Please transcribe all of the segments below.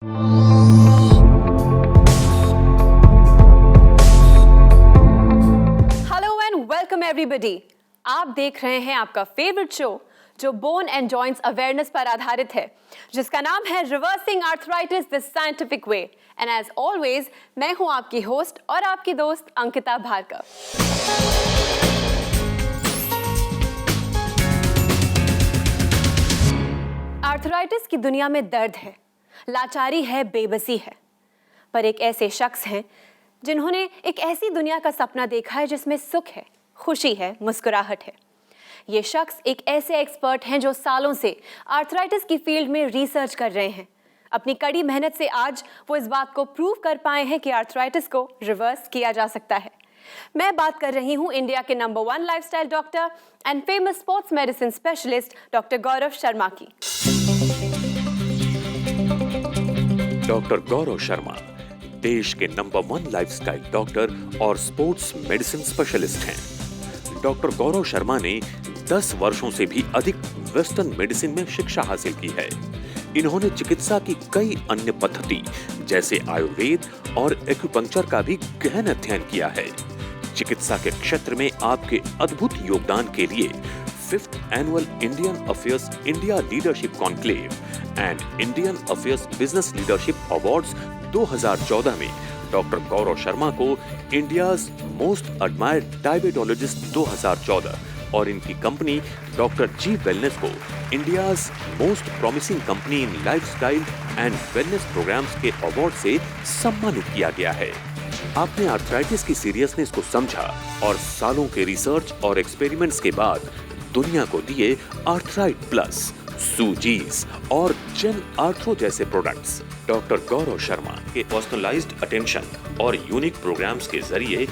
Hello and welcome everybody. आप देख रहे हैं आपका फेवरेट शो जो बोन एंड जॉइंट्स अवेयरनेस पर आधारित है, जिसका नाम है reversing arthritis the scientific way. And as always मैं हूं आपकी होस्ट और आपकी दोस्त अंकिता भार्गव। आर्थराइटिस की दुनिया में दर्द है, लाचारी है, बेबसी है, पर एक ऐसे शख्स हैं जिन्होंने एक ऐसी दुनिया का सपना देखा है जिसमें सुख है, खुशी है, मुस्कुराहट है। ये शख्स एक ऐसे एक्सपर्ट हैं जो सालों से आर्थराइटिस की फील्ड में रिसर्च कर रहे हैं। अपनी कड़ी मेहनत से आज वो इस बात को प्रूव कर पाए हैं कि आर्थराइटिस को रिवर्स किया जा सकता है। मैं बात कर रही हूं इंडिया के number 1 lifestyle doctor and famous sports medicine specialist doctor Gaurav Sharma की। डॉक्टर गौरव शर्मा देश के नंबर 1 लाइफस्टाइल डॉक्टर और स्पोर्ट्स मेडिसिन स्पेशलिस्ट हैं। डॉक्टर गौरव शर्मा ने 10 वर्षों से भी अधिक वेस्टर्न मेडिसिन में शिक्षा हासिल की है। इन्होंने चिकित्सा की कई अन्य पद्धति जैसे आयुर्वेद और एक्यूपंक्चर का भी गहन अध्ययन किया है। चिकित्सा के क्षेत्र में आपके अद्भुत योगदान के लिए 5th annual Indian affairs India leadership conclave and Indian affairs business leadership awards 2014 में डॉक्टर गौरव शर्मा को इंडियाज मोस्ट एडमायर्ड डायबिटोलॉजिस्ट 2014 और इनकी कंपनी डॉक्टर जी वेलनेस को India's most promising company in lifestyle and wellness programs के award से सम्मानित किया गया है। आपने आर्थराइटिस की सीरियसनेस को समझा और सालों के रिसर्च और एक्सपेरिमेंट्स के बाद दुनिया को दिए आर्थराइट प्लस, सूजीज और जेन आर्थरो जैसे प्रोडक्ट्स। डॉक्टर गौरव शर्मा के पर्सनलाइज्ड अटेंशन और यूनिक प्रोग्राम्स के जरिए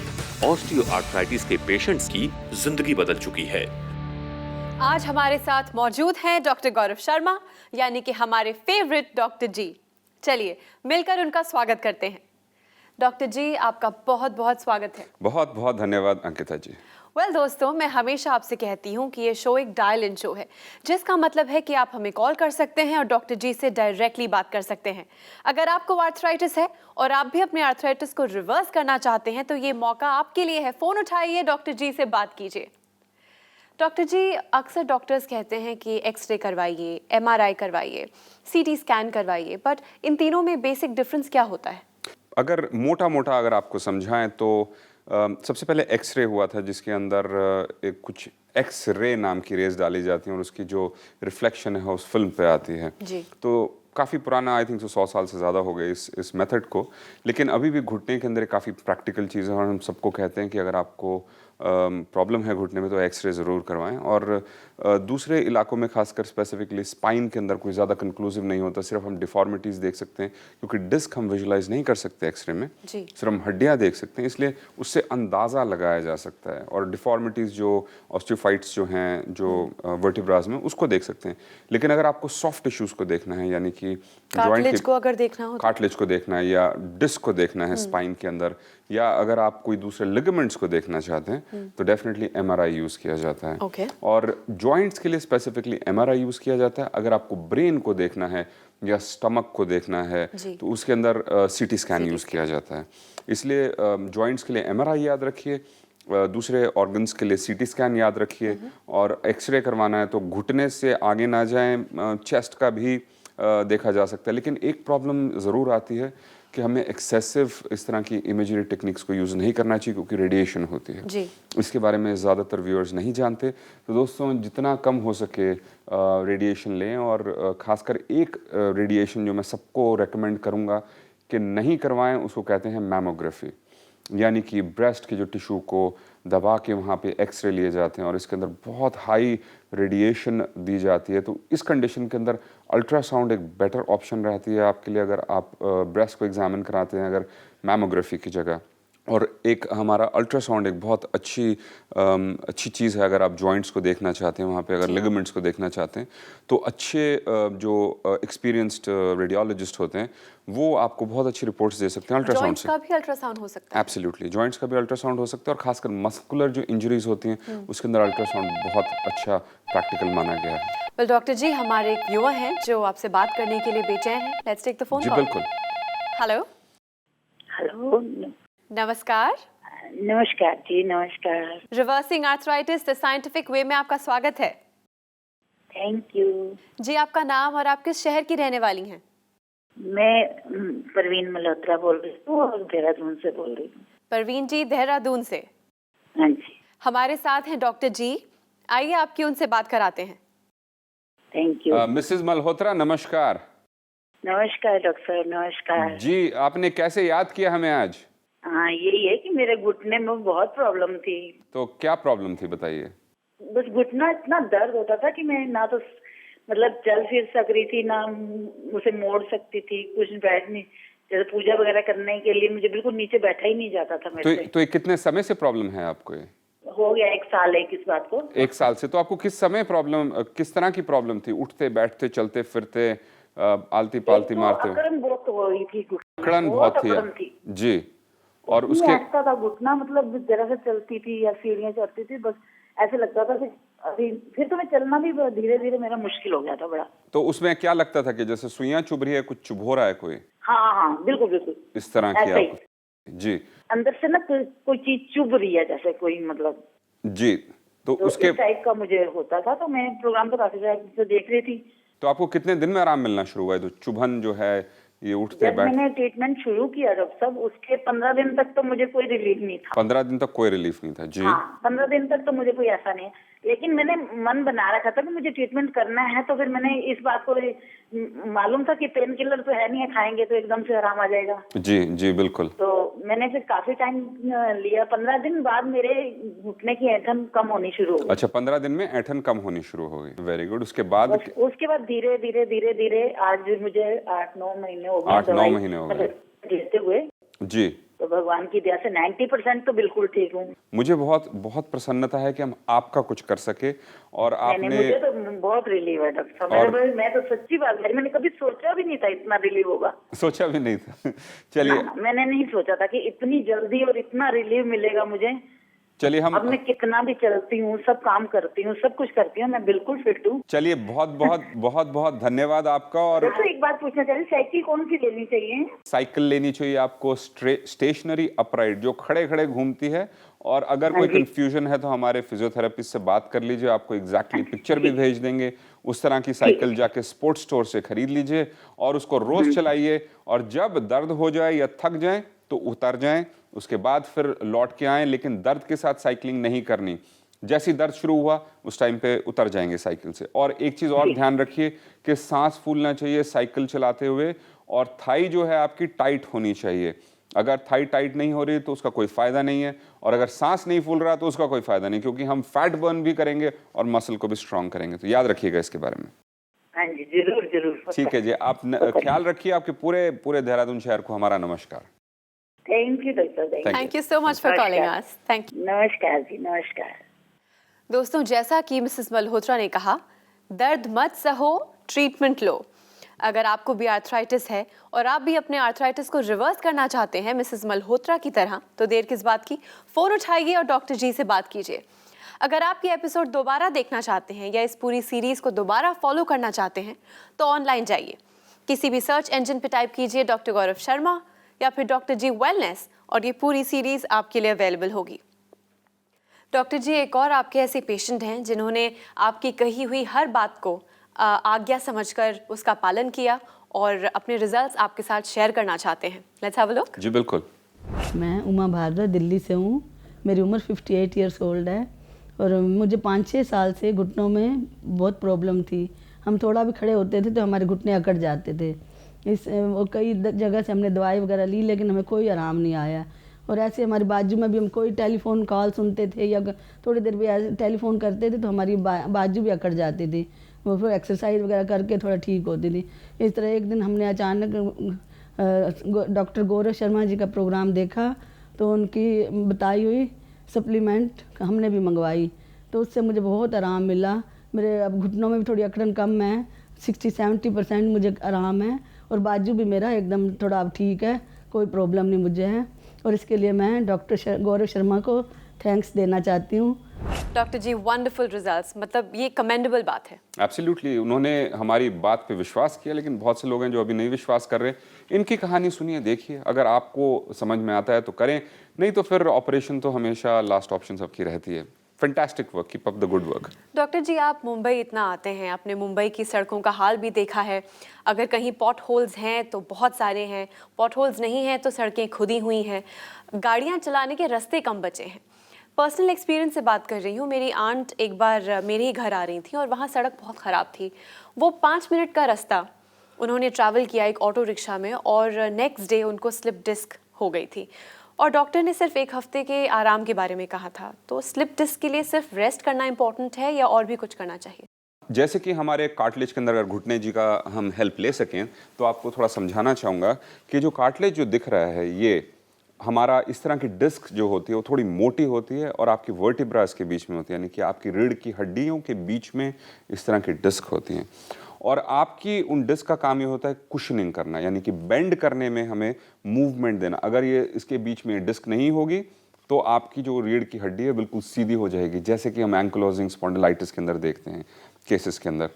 ऑस्टियोआर्थराइटिस के पेशेंट्स की जिंदगी बदल चुकी है। आज हमारे साथ मौजूद हैं डॉक्टर गौरव शर्मा, यानी कि हमारे फेवरेट डॉक्टर जी। चलिए मिलकर उनका स्वागत करते हैं। डॉक्टर जी, आपका बहुत बहुत स्वागत है। बहुत बहुत धन्यवाद अंकिता जी। दोस्तों, मैं हमेशा आपसे कहती हूँ कि ये शो एक डायल इन शो है, जिसका मतलब है कि आप हमें कॉल कर सकते हैं और डॉक्टर जी से डायरेक्टली बात कर सकते हैं। अगर आपको आर्थराइटिस है और आप भी अपने आर्थराइटिस को रिवर्स करना चाहते हैं तो ये मौका आपके लिए है। फ़ोन उठाइए, डॉक्टर जी से बात कीजिए। डॉक्टर जी, अक्सर डॉक्टर्स कहते हैं कि एक्सरे करवाइए, MRI करवाइए, CT स्कैन करवाइए, बट इन तीनों में बेसिक डिफरेंस क्या होता है? अगर मोटा अगर आपको समझाएं तो सबसे पहले एक्सरे हुआ था, जिसके अंदर एक कुछ एक्स-रे नाम की रेज डाली जाती है और उसकी जो रिफ्लेक्शन है उस फिल्म पे आती है जी। तो काफ़ी पुराना, आई थिंक 100 साल से ज़्यादा हो गए इस मेथड को, लेकिन अभी भी घुटने के अंदर काफ़ी प्रैक्टिकल चीज़ है और हम सबको कहते हैं कि अगर आपको प्रॉब्लम है घुटने में तो एक्सरे ज़रूर करवाएं। और दूसरे इलाकों में खासकर स्पेसिफिकली स्पाइन के अंदर कोई ज़्यादा कंक्लूसिव नहीं होता, सिर्फ हम डिफॉर्मिटीज़ देख सकते हैं क्योंकि डिस्क हम विजुलाइज नहीं कर सकते एक्सरे में, सिर्फ हम हड्डियाँ देख सकते हैं, इसलिए उससे अंदाज़ा लगाया जा सकता है। और डिफॉर्मिटीज़ जो ऑस्टियोफाइट्स जो हैं जो वर्टिब्रास में, उसको देख सकते हैं। लेकिन अगर आपको सॉफ्ट टिश्यूज़ को देखना है, यानी कि कार्टिलेज को अगर देखना हो, कार्टिलेज को देखना है या डिस्क को देखना है स्पाइन के अंदर, या अगर आप कोई दूसरे लिगामेंट्स को देखना चाहते हैं तो डेफिनेटली MRI यूज़ किया जाता है। और जॉइंट्स के लिए स्पेसिफिकली MRI यूज़ किया जाता है। अगर आपको ब्रेन को देखना है या स्टमक को देखना है तो उसके अंदर CT स्कैन यूज़ किया जाता है। इसलिए जॉइंट्स के लिए MRI याद रखिए, दूसरे ऑर्गन्स के लिए CT स्कैन याद रखिए, और एक्सरे करवाना है तो घुटने से आगे ना जाएं, चेस्ट का भी देखा जा सकता है। लेकिन एक प्रॉब्लम ज़रूर आती है कि हमें एक्सेसिव इस तरह की इमेजरी टेक्निक्स को यूज़ नहीं करना चाहिए क्योंकि रेडिएशन होती है जी। इसके बारे में ज़्यादातर व्यूअर्स नहीं जानते। तो दोस्तों, जितना कम हो सके रेडिएशन लें, और ख़ासकर एक रेडिएशन जो मैं सबको रेकमेंड करूँगा कि नहीं करवाएं, उसको कहते हैं मैमोग्राफी, यानी कि ब्रेस्ट के जो टिश्यू को दबा के वहाँ पे एक्सरे लिए जाते हैं और इसके अंदर बहुत हाई रेडिएशन दी जाती है। तो इस कंडीशन के अंदर अल्ट्रासाउंड एक बेटर ऑप्शन रहती है आपके लिए, अगर आप ब्रेस्ट को एग्जामिन कराते हैं अगर मैमोग्राफी की जगह। और एक हमारा अल्ट्रासाउंड एक बहुत अच्छी चीज़ है अगर आप जॉइंट्स को देखना चाहते हैं, वहाँ पे अगर लिगामेंट्स को देखना चाहते हैं तो अच्छे जो एक्सपीरियंस्ड रेडियोलॉजिस्ट होते हैं वो आपको बहुत अच्छी रिपोर्ट्स दे सकते हैं अल्ट्रासाउंड से। जॉइंट्स का भी अल्ट्रासाउंड हो सकता है? एब्सोल्युटली, जॉइंट्स का भी अल्ट्रासाउंड हो सकता है, और खासकर मस्कुलर जो इंजरीज होती हैं उसके अंदर अल्ट्रासाउंड बहुत अच्छा प्रैक्टिकल माना गया है। वेल डॉक्टर जी, हमारे एक व्यूअर हैं जो आपसे बात करने के लिए बेचैन हैं। लेट्स टेक द फोन जी कॉल। बिल्कुल। Hello, hello. नमस्कार। नमस्कार जी, नमस्कार। Reversing arthritis the scientific way में आपका स्वागत है। Thank you. जी, आपका नाम और आप किस शहर की रहने वाली हैं? मैं परवीन मल्होत्रा बोल रही हूँ और देहरादून से बोल रही हूँ। परवीन जी, देहरादून से। हाँ जी। हमारे साथ हैं डॉक्टर जी, आइए आपकी उनसे बात कराते हैं। Thank you. मिसेस मल्होत्रा नमस्कार। नमस्कार डॉक्टर साहब, नमस्कार। जी, आपने कैसे याद किया हमें आज? हाँ, यही है कि मेरे घुटने में बहुत प्रॉब्लम थी। तो क्या प्रॉब्लम थी बताइए? बस घुटना इतना दर्द होता था कि मैं ना तो मतलब चल फिर सक रही थी, ना उसे मोड़ सकती थी, कुछ बैठ नहीं, जैसे पूजा वगैरह करने के लिए मुझे बिल्कुल नीचे बैठा ही नहीं जाता था मेरे से। तो ये कितने समय से प्रॉब्लम है आपको ये? हो गया 1 साल है इस बात को। 1 साल से। तो आपको किस समय प्रॉब्लम, किस तरह की प्रॉब्लम थी? उठते बैठते चलते फिरते, आलती पालती मारते? अकड़न बहुत हो रही थी, अकड़न बहुत अकड़न थी जी। और उसके ऐसा था घुटना, मतलब जरा से चलती थी या सीढ़ियाँ चढ़ती थी, बस ऐसे लगता था कि अभी फिर तो मैं चलना भी धीरे धीरे मेरा मुश्किल हो गया था बड़ा। तो उसमें क्या लगता था कि जैसे सुइयां चुभ रही है, कुछ चुभ हो रहा है कोई? हाँ हाँ, बिल्कुल बिल्कुल इस तरह की ऐसा ही। आपको? जी अंदर से ना कोई चीज चुभ रही है, जैसे कोई मतलब। जी। तो उसके इस टाइप का मुझे होता था, तो मैं प्रोग्राम तो काफी टाइम से देख रही थी। तो आपको कितने दिन में आराम मिलना शुरू हुआ है? तो चुभन जो है, ये उठते जब बैठ मैंने ट्रीटमेंट शुरू किया डॉक्टर साहब, उसके 15 दिन तक तो मुझे कोई रिलीफ नहीं था। 15 दिन तक कोई रिलीफ नहीं था? जी। हाँ, 15 दिन तक तो मुझे कोई ऐसा नहीं है, लेकिन मैंने मन बना रखा था कि मुझे ट्रीटमेंट करना है। तो फिर मैंने इस बात को मालूम था कि पेन किलर तो है नहीं है, खाएंगे तो एकदम से आराम आ जाएगा। जी जी बिल्कुल। तो मैंने फिर काफी टाइम लिया। 15 दिन बाद मेरे घुटने की ऐंठन कम होनी शुरू हो गई। अच्छा, 15 दिन में ऐंठन कम होनी शुरू हो गई। Very good. उसके बाद उसके बाद धीरे धीरे धीरे धीरे आज मुझे 8-9 महीने हो गए। 8-9 महीने हो गए लेते हुए। जी। तो भगवान की दया से 90% तो बिल्कुल ठीक हूँ। मुझे बहुत बहुत प्रसन्नता है कि हम आपका कुछ कर सके। और आपने मुझे तो बहुत रिलीव है डॉक्टर साहब। मैं तो सच्ची बात है, मैंने कभी सोचा भी नहीं था इतना रिलीव होगा। सोचा भी नहीं था। चलिए, मैंने नहीं सोचा था कि इतनी जल्दी और इतना रिलीव मिलेगा मुझे। चलिए हम अब मैं कितना भी चलती हूँ, सब काम करती हूँ, सब कुछ करती हूँ, मैं बिल्कुल फिट हूँ। चलिए, बहुत बहुत बहुत बहुत धन्यवाद आपका। और दोस्तों एक बात पूछना चाहिए, साइकिल कौन सी लेनी चाहिए? साइकिल लेनी चाहिए आपको स्टेशनरी अपराइट, जो खड़े खड़े घूमती है। और अगर कोई कंफ्यूजन है तो हमारे फिजियोथेरेपिस्ट से बात कर लीजिए, आपको एग्जैक्टली पिक्चर भी भेज देंगे। उस तरह की साइकिल जाके स्पोर्ट्स स्टोर से खरीद लीजिए और उसको रोज चलाइए। और जब दर्द हो जाए या थक जाए तो उतर जाएं, उसके बाद फिर लौट के आएं, लेकिन दर्द के साथ साइकिलिंग नहीं करनी। जैसे ही दर्द शुरू हुआ उस टाइम पे उतर जाएंगे साइकिल से। और एक चीज़ और ध्यान रखिए कि सांस फूलना चाहिए साइकिल चलाते हुए, और थाई जो है आपकी टाइट होनी चाहिए। अगर थाई टाइट नहीं हो रही तो उसका कोई फ़ायदा नहीं है, और अगर सांस नहीं फूल रहा तो उसका कोई फ़ायदा नहीं, क्योंकि हम फैट बर्न भी करेंगे और मसल को भी स्ट्रांग करेंगे। तो याद रखिएगा इसके बारे में। हाँ जी, जरूर जरूर। ठीक है जी, आप ख्याल रखिए। आपके पूरे देहरादून शहर को हमारा नमस्कार। Thank you doctor. Thank you so much for calling us. Thank you. नमस्कार जी, नमस्कार। दोस्तों, जैसा कि मिसेस मल्होत्रा ने कहा, दर्द मत सहो, ट्रीटमेंट लो। अगर आपको भी आर्थराइटिस है और आप भी अपने आर्थराइटिस को रिवर्स करना चाहते हैं मिसेस मल्होत्रा की तरह, तो देर किस बात की, फ़ोन उठाइए और डॉक्टर जी से बात कीजिए। अगर आप ये एपिसोड दोबारा देखना चाहते हैं या इस पूरी सीरीज़ को दोबारा फॉलो करना चाहते हैं तो ऑनलाइन जाइए, किसी भी सर्च इंजन पर टाइप कीजिए डॉक्टर गौरव शर्मा या फिर डॉक्टर जी वेलनेस, और ये पूरी सीरीज़ आपके लिए अवेलेबल होगी। डॉक्टर जी, एक और आपके ऐसे पेशेंट हैं जिन्होंने आपकी कही हुई हर बात को आज्ञा समझकर उसका पालन किया और अपने रिजल्ट्स आपके साथ शेयर करना चाहते हैं। Let's have a look. जी बिल्कुल। मैं उमा भारद्वाज दिल्ली से हूँ। मेरी उम्र 58 ईयर्स ओल्ड है और मुझे 5-6 साल से घुटनों में बहुत प्रॉब्लम थी। हम थोड़ा भी खड़े होते थे तो हमारे घुटने अकड़ जाते थे। कई जगह से हमने दवाई वगैरह ली, लेकिन हमें कोई आराम नहीं आया। और ऐसे हमारे बाजू में भी हम कोई टेलीफोन कॉल सुनते थे या थोड़ी देर भी टेलीफोन करते थे तो हमारी बाजू भी अकड़ जाती थी। वो फिर एक्सरसाइज वगैरह करके थोड़ा ठीक होती थी। इस तरह एक दिन हमने अचानक डॉक्टर गौरव शर्मा जी का प्रोग्राम देखा, तो उनकी बताई हुई सप्लीमेंट हमने भी मंगवाई, तो उससे मुझे बहुत आराम मिला। मेरे अब घुटनों में भी थोड़ी अकड़न कम है, 60-70% मुझे आराम है, और बाजू भी मेरा एकदम थोड़ा अब ठीक है, कोई प्रॉब्लम नहीं मुझे है। और इसके लिए मैं डॉक्टर गौरव शर्मा को थैंक्स देना चाहती हूँ। डॉक्टर जी, वंडरफुल रिजल्ट्स, मतलब ये कमेंडेबल बात है। एब्सोल्युटली, उन्होंने हमारी बात पे विश्वास किया, लेकिन बहुत से लोग हैं जो अभी नहीं विश्वास कर रहे। इनकी कहानी सुनिए, देखिए, अगर आपको समझ में आता है तो करें, नहीं तो फिर ऑपरेशन तो हमेशा लास्ट ऑप्शन सबकी रहती है। Fantastic work, keep up the good work. Doctor ji, आप मुंबई इतना आते हैं, आपने मुंबई की सड़कों का हाल भी देखा है। अगर कहीं पॉट होल्स हैं तो बहुत सारे हैं, पॉट होल्स नहीं हैं तो सड़कें खुदी हुई हैं, गाड़ियाँ चलाने के रास्ते कम बचे हैं। पर्सनल एक्सपीरियंस से बात कर रही हूँ। मेरी आंट एक बार मेरे ही घर आ रही थी और वहाँ सड़क बहुत ख़राब थी। वो 5 मिनट का रास्ता उन्होंने ट्रैवल किया एक ऑटो रिक्शा में, और नेक्स्ट डे उनको स्लिप डिस्क हो गई थी, और डॉक्टर ने सिर्फ 1 हफ्ते के आराम के बारे में कहा था। तो स्लिप डिस्क के लिए सिर्फ रेस्ट करना इंपॉर्टेंट है या और भी कुछ करना चाहिए? जैसे कि हमारे कार्टिलेज के अंदर अगर घुटने जी का हम हेल्प ले सकें, तो आपको थोड़ा समझाना चाहूँगा कि जो कार्टिलेज जो दिख रहा है, ये हमारा इस तरह की डिस्क जो होती है वो थोड़ी मोटी होती है और आपकी वर्टिब्रास के बीच में होती है, यानी कि आपकी रीढ़ की हड्डियों के बीच में इस तरह की डिस्क होती हैं। और आपकी उन डिस्क का काम ये होता है कुशनिंग करना, यानी कि बेंड करने में हमें मूवमेंट देना। अगर ये इसके बीच में डिस्क नहीं होगी तो आपकी जो रीढ़ की हड्डी है बिल्कुल सीधी हो जाएगी, जैसे कि हम एंकिलोजिंग स्पॉन्डिलाइटिस के अंदर देखते हैं केसेस के अंदर।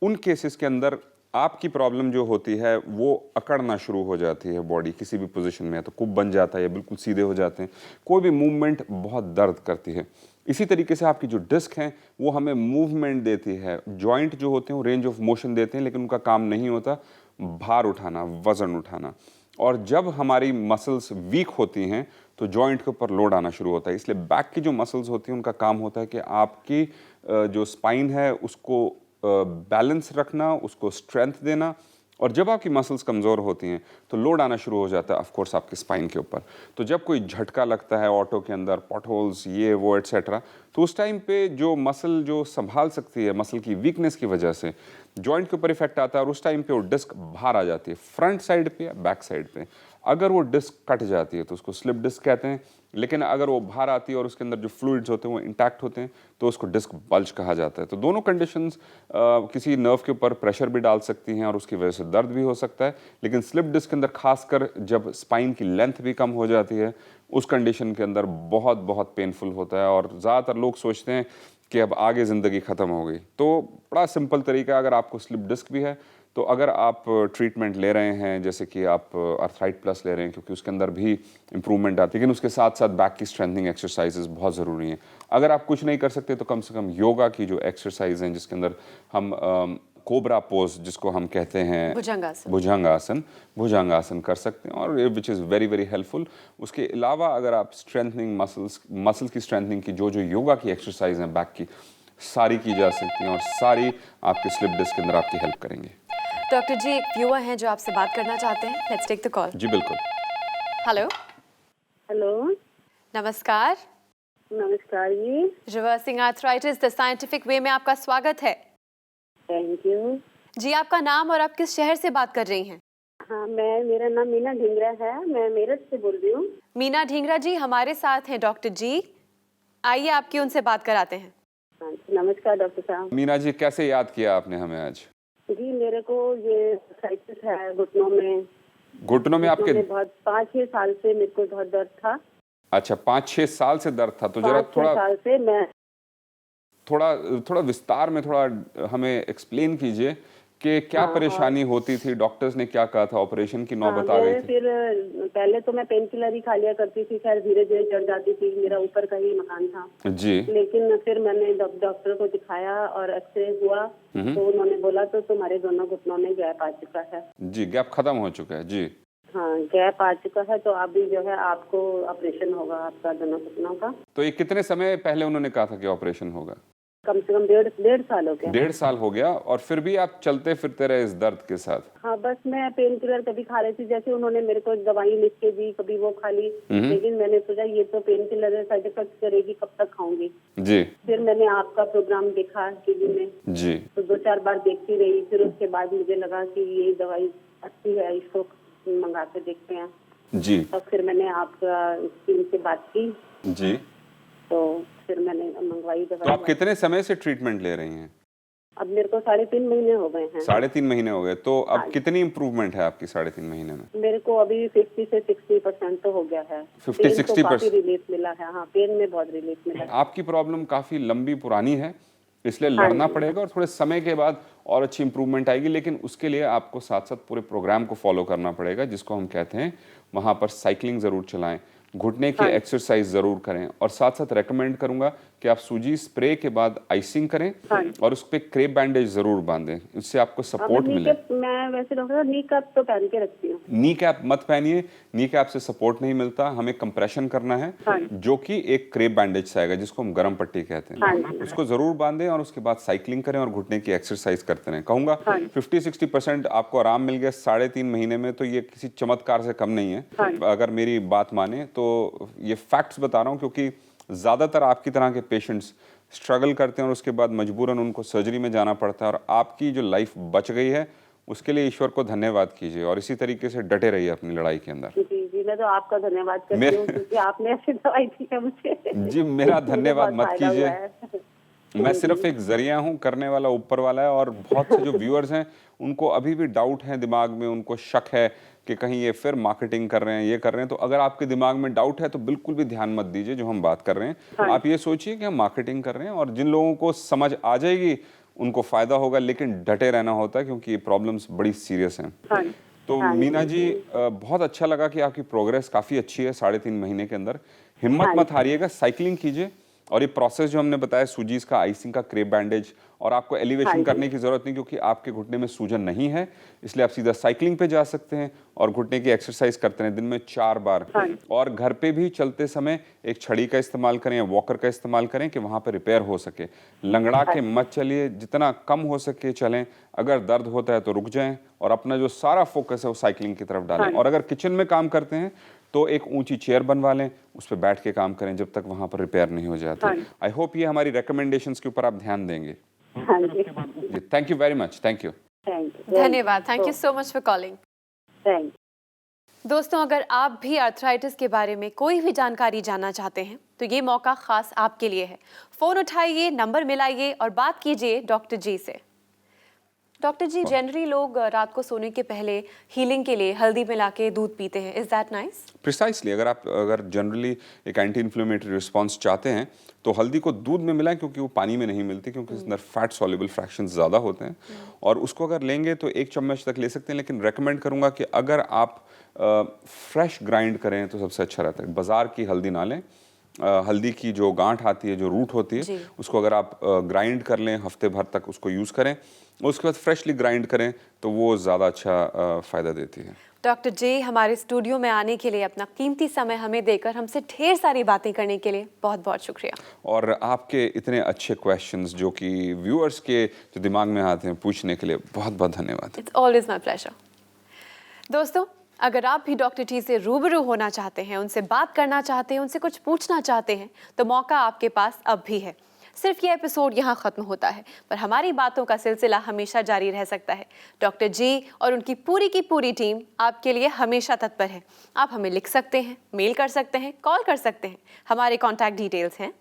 उन केसेस के अंदर आपकी प्रॉब्लम जो होती है वो अकड़ना शुरू हो जाती है बॉडी किसी भी पोजीशन में, तो कुब बन जाता है या बिल्कुल सीधे हो जाते हैं, कोई भी मूवमेंट बहुत दर्द करती है। इसी तरीके से आपकी जो डिस्क है वो हमें मूवमेंट देती है। जॉइंट जो होते हैं वो रेंज ऑफ मोशन देते हैं, लेकिन उनका काम नहीं होता भार उठाना, वजन उठाना। और जब हमारी मसल्स वीक होती हैं तो जॉइंट के ऊपर लोड आना शुरू होता है। इसलिए बैक की जो मसल्स होती हैं उनका काम होता है कि आपकी जो स्पाइन है उसको बैलेंस रखना, उसको स्ट्रेंथ देना। और जब आपकी मसल्स कमज़ोर होती हैं तो लोड आना शुरू हो जाता है ऑफ कोर्स आपके स्पाइन के ऊपर। तो जब कोई झटका लगता है ऑटो के अंदर, पॉटहोल्स, ये वो एटसेट्रा, तो उस टाइम पे जो मसल जो संभाल सकती है, मसल की वीकनेस की वजह से जॉइंट के ऊपर इफेक्ट आता है और उस टाइम पे वो डिस्क बाहर आ जाती है, फ्रंट साइड पे या बैक साइड पे। अगर वो डिस्क कट जाती है तो उसको स्लिप डिस्क कहते हैं, लेकिन अगर वो बाहर आती है और उसके अंदर जो फ्लूइड्स होते हैं वो इंटैक्ट होते हैं तो उसको डिस्क बल्ज कहा जाता है। तो दोनों कंडीशंस किसी नर्व के ऊपर प्रेशर भी डाल सकती हैं और उसकी वजह से दर्द भी हो सकता है। लेकिन स्लिप डिस्क के अंदर खासकर जब स्पाइन की लेंथ भी कम हो जाती है, उस कंडीशन के अंदर बहुत बहुत पेनफुल होता है और ज़्यादातर लोग सोचते हैं कि अब आगे ज़िंदगी ख़त्म हो गई। तो बड़ा सिंपल तरीका है, अगर आपको स्लिप डिस्क भी है तो अगर आप ट्रीटमेंट ले रहे हैं, जैसे कि आप अर्थराइट प्लस ले रहे हैं क्योंकि उसके अंदर भी इंप्रूवमेंट आती है, लेकिन उसके साथ साथ बैक की स्ट्रेंथनिंग एक्सरसाइजेस बहुत ज़रूरी हैं। अगर आप कुछ नहीं कर सकते तो कम से कम योगा की जो एक्सरसाइज हैं जिसके अंदर हम कोबरा पोज जिसको हम कहते हैं भुजंगासन कर सकते हैं, और which is very very helpful. उसके अलावा अगर आप स्ट्रेंथनिंग मसल्स की स्ट्रेंथनिंग की जो योगा की एक्सरसाइज हैं बैक की, सारी की जा सकती हैं और सारी आपके स्लिप डिस्क के अंदर आपकी हेल्प करेंगे। डॉक्टर जी, एक व्यूअर हैं जो आपसे बात करना चाहते हैं। Let's take the call. जी बिल्कुल। हेलो। हेलो, नमस्कार। नमस्कार जी। Reversing arthritis the scientific way में आपका स्वागत है। थैंक यू जी, आपका नाम और आप किस शहर से बात कर रही हैं? हाँ, मेरा नाम मीना ढींगरा है, मैं मेरठ से बोल रही हूँ। मीना ढींगरा जी हमारे साथ हैं डॉक्टर जी, आइए आपकी उनसे बात कराते हैं। हाँ, नमस्कार डॉक्टर साहब। मीना जी, कैसे याद किया आपने हमें आज? जी, मेरे को ये आर्थराइटिस है घुटनों में। घुटनों में आपके बहुत 5-6 साल से मेरे को बहुत दर्द था। अच्छा, 5-6 साल से दर्द था, तो जरा 5-6 साल से मैं थोड़ा विस्तार में थोड़ा हमें एक्सप्लेन कीजिए कि क्या परेशानी होती थी, डॉक्टर्स ने क्या कहा था, ऑपरेशन की नौबत आ गई थी? फिर पहले तो मैं पेन किलर ही खा लिया करती थी, खैर धीरे धीरे चढ़ जाती थी, मेरा ऊपर का ही मकान था जी। लेकिन फिर मैंने डॉक्टर को दिखाया और एक्सरे हुआ तो उन्होंने बोला तो तुम्हारे दोनों घुटनों में गैप आ चुका है। जी, गैप खत्म हो चुका है जी। हाँ, गैप आ चुका है, तो अभी जो है आपको ऑपरेशन होगा आपका दोनों घुटनों का। तो ये कितने समय पहले उन्होंने कहा था कि ऑपरेशन होगा? कम से कम डेढ़ साल हो गया। 1.5 साल हो गया, और फिर भी आप चलते फिरते रहे इस दर्द के साथ? हाँ, बस मैं पेन किलर कभी खा रही थी, जैसे उन्होंने मेरे को दवाई लिख के दी, कभी वो खा ली, लेकिन मैंने सोचा ये तो पेन किलर है, साइड इफेक्ट करेगी, कब तक खाऊंगी। जी। फिर मैंने आपका प्रोग्राम देखा टीवी में जी, तो 2-4 बार देखती रही, फिर उसके बाद मुझे लगा कि ये दवाई अच्छी है, इसको मंगा के देखते हैं जी। तब फिर मैंने आपका टीम से बात की जी, तो फिर मैंने मंगवाई दवाई। तो आप कितने समय से ट्रीटमेंट ले रही हैं? अब मेरे को 3.5 महीने हो गए हैं। 3.5 महीने हो गए, तो अब कितनी इम्प्रूवमेंट है आपकी 3.5 महीने में? मेरे को अभी 50 से 60% तो हो गया है। 50-60% काफी रिलीफ मिला है। हाँ, पेन में बहुत रिलीफ मिला है। आपकी प्रॉब्लम काफी लंबी पुरानी है, इसलिए लड़ना पड़ेगा और थोड़े समय के बाद और अच्छी इंप्रूवमेंट आएगी, लेकिन उसके लिए आपको साथ साथ पूरे प्रोग्राम को फॉलो करना पड़ेगा, जिसको हम कहते हैं वहाँ पर साइकिलिंग ज़रूर चलाएं, घुटने की एक्सरसाइज ज़रूर करें, और साथ साथ रेकमेंड करूंगा कि आप सूजी स्प्रे के बाद आइसिंग करें और उस पर क्रेप बैंडेज ज़रूर बांधें, इससे आपको सपोर्ट मिले। मैं वैसे डॉक्टर नी कैप तो पहन के रखती हूँ। नी कैप मत पहनिए, नी कैप से सपोर्ट नहीं मिलता, हमें कंप्रेशन करना है जो कि एक क्रेप बैंडेज से आएगा, जिसको हम गरम पट्टी कहते हैं। उसको जरूर बांधें और उसके बाद साइकिलिंग करें और घुटने की एक्सरसाइज करते रहें। कहूंगा 50-60% आपको आराम मिल गया 3.5 महीने में, तो ये किसी चमत्कार से कम नहीं है अगर मेरी बात माने तो। ये फैक्ट्स बता रहा हूँ क्योंकि ज्यादातर आपकी तरह के पेशेंट्स स्ट्रगल करते हैं और उसके बाद मजबूरन उनको सर्जरी में जाना पड़ता है, और आपकी जो लाइफ बच गई है उसके लिए ईश्वर को धन्यवाद कीजिए और इसी तरीके से डटे रहिए अपनी लड़ाई के अंदर। जी, मैं तो आपका धन्यवाद करती हूँ क्योंकि आपने ऐसी दवाई दी है मुझे। जी, मेरा धन्यवाद मत कीजिए, मैं सिर्फ एक जरिया हूँ, करने वाला ऊपर वाला है। और बहुत से जो व्यूअर्स हैं उनको अभी भी डाउट है दिमाग में, उनको शक है कि कहीं ये फिर मार्केटिंग कर रहे हैं, ये कर रहे हैं। तो अगर आपके दिमाग में डाउट है तो बिल्कुल भी ध्यान मत दीजिए जो हम बात कर रहे हैं। आप ये सोचिए कि हम मार्केटिंग कर रहे हैं, और जिन लोगों को समझ आ जाएगी उनको फायदा होगा, लेकिन डटे रहना होता है क्योंकि ये प्रॉब्लम्स बड़ी सीरियस हैं। तो मीना जी, बहुत अच्छा लगा कि आपकी प्रोग्रेस काफ़ी अच्छी है 3.5 महीने के अंदर। हिम्मत मत हारिएगा, साइकिलिंग कीजिए, और ये प्रोसेस जो हमने बताया सूजीज का, आइसिंग का, क्रेप बैंडेज, और आपको एलिवेशन करने की जरूरत नहीं क्योंकि आपके घुटने में सूजन नहीं है, इसलिए आप सीधा साइकिलिंग पे जा सकते हैं और घुटने की एक्सरसाइज करते हैं दिन में 4 बार। और घर पे भी चलते समय एक छड़ी का इस्तेमाल करें या वॉकर का इस्तेमाल करें कि वहाँ पे रिपेयर हो सके। लंगड़ा के मत चलिए, जितना कम हो सके चलें। अगर दर्द होता है तो रुक जाएं और अपना जो सारा फोकस है वो साइकिलिंग की तरफ डालें। और अगर किचन में काम करते हैं तो एक ऊंची चेयर बनवा लें, उस पर बैठ के काम करें जब तक वहाँ पर रिपेयर नहीं हो जाता। आई होप ये हमारी रिकमेंडेशंस के ऊपर आप ध्यान देंगे। जी, thank you very much. Thank you. धन्यवाद। Thank you so much for calling. दोस्तों, अगर आप भी आर्थराइटिस के बारे में कोई भी जानकारी जानना चाहते हैं तो ये मौका खास आपके लिए है। फ़ोन उठाइए, नंबर मिलाइए और बात कीजिए डॉक्टर जी से। डॉक्टर जी, जनरली लोग रात को सोने के पहले हीलिंग के लिए हल्दी मिला के दूध पीते हैं, इज दैट नाइस? प्रिसाइसली, अगर जनरली एक एंटी इन्फ्लेमेटरी रिस्पॉन्स चाहते हैं तो हल्दी को दूध में मिलाएं, क्योंकि वो पानी में नहीं मिलती, क्योंकि इसके अंदर फैट सॉल्युबल फ्रैक्शंस ज़्यादा होते हैं। और उसको अगर लेंगे तो 1 चम्मच तक ले सकते हैं, लेकिन रेकमेंड करूँगा कि अगर आप फ्रेश ग्राइंड करें तो सबसे अच्छा रहता है। बाज़ार की हल्दी ना लें। हल्दी की जो गांठ आती है, जो रूट होती है, उसको अगर आप ग्राइंड कर लें, हफ्ते भर तक उसको यूज़ करें, उसके बाद फ्रेशली ग्राइंड करें तो वो ज़्यादा अच्छा फ़ायदा देती है। डॉक्टर जी, हमारे स्टूडियो में आने के लिए, अपना कीमती समय हमें देकर हमसे ढेर सारी बातें करने के लिए बहुत बहुत शुक्रिया। और आपके इतने अच्छे क्वेश्चंस जो कि व्यूअर्स के जो दिमाग में आते हैं पूछने के लिए बहुत बहुत धन्यवाद। It's always my pleasure. दोस्तों, अगर आप भी डॉक्टर जी से रूबरू होना चाहते हैं, उनसे बात करना चाहते हैं, उनसे कुछ पूछना चाहते हैं, तो मौका आपके पास अब भी है। सिर्फ ये एपिसोड यहाँ ख़त्म होता है, पर हमारी बातों का सिलसिला हमेशा जारी रह सकता है। डॉक्टर जी और उनकी पूरी की पूरी टीम आपके लिए हमेशा तत्पर है। आप हमें लिख सकते हैं, मेल कर सकते हैं, कॉल कर सकते हैं। हमारे कॉन्टैक्ट डिटेल्स हैं।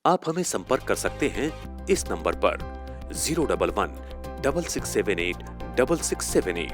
आप हमें संपर्क कर सकते हैं इस नंबर पर 011 6678 6678।